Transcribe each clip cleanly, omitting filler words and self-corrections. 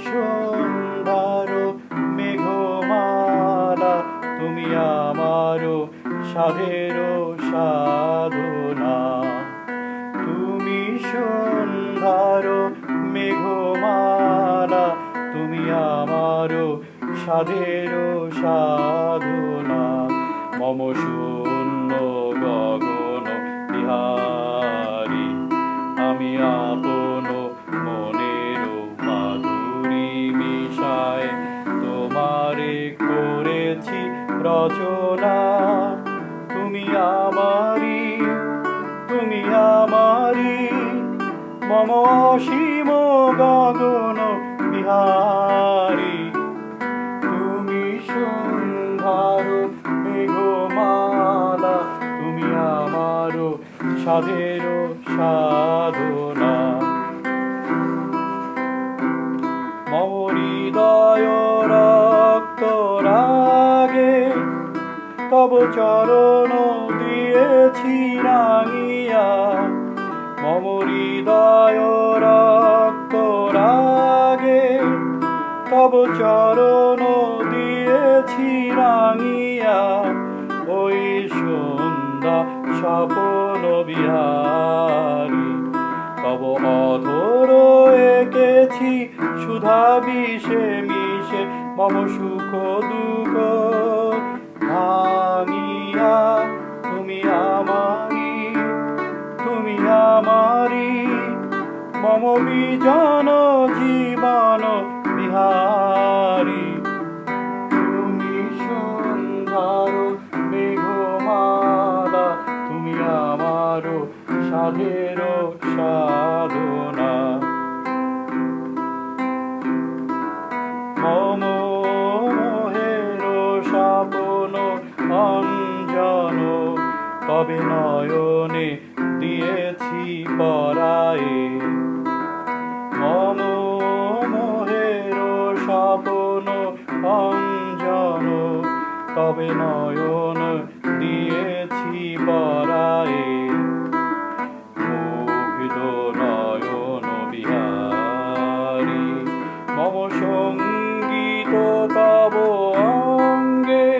সন্ধ্যার মেঘমালা, তুমি আমারও সাধের সাধনা। তুমি সন্ধ্যার মেঘমালা, তুমি আমারও সাধের সাধনা। মম শূন্য গগন বিহারী, আমি আপন মনের মাধুরী মিশায় তোমারে করেছি রচনা। তুমি আমারি, তুমি আমারি, মম অসীম গগন বিহারী। তুমি সন্ধ্যার মেঘমালা, তুমি আমারও সাধের সাধনা। মম হৃদয় রক্ত রাগে তব চরণ দিয়েছি রাঙিয়া। মম হৃদয় রক্ত রাগে তব চরণ দিয়েছি রাঙিয়া। ওই সন্ধ্যা স্বপন বিহারী, তব অধর এঁকেছি সুধা বিষে মিশে মম সুখ দুঃখ ভাঙিয়া। তুমি আমারি, তুমি আমারি, মম বিজন জীবন বিহারী। তুমি সন্ধ্যার মেঘমালা, তুমি আমারও সাধের সাধনা। মম মোহের স্বপ্ন অঞ্জন, তবে নয়নে দিয়েছি পরায়ে। মম মোহের স্বপ্ন অঞ্জন, তবে নয়ন দিয়েছি পরায়ে। মুগ্ধ নয়ন বিহারী, মম সঙ্গীত তব অঙ্গে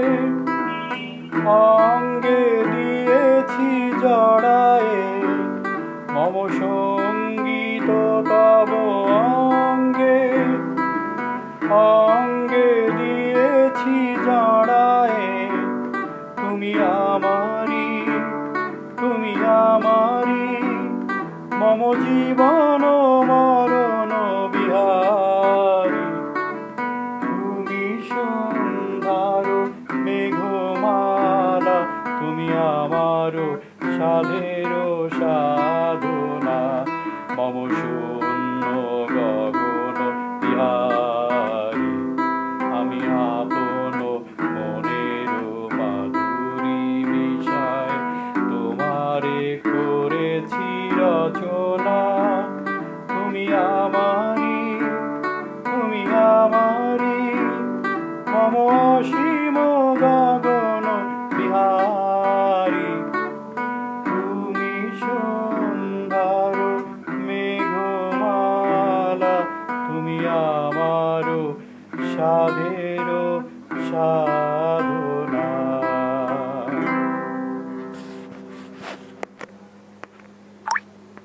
অঙ্গে দিয়েছি জড়ায়ে। মম সঙ্গীত তব অঙ্গে অঙ্গে দিয়েছি জড়ায়ে। তুমি আমারি, তুমি আমারি, মম জীবন মরণ বিহারী। তুমি সন্ধ্যার মেঘমালা, তুমি আমারও সাধের সাধনা। মম শূন্য গগন বিহারী।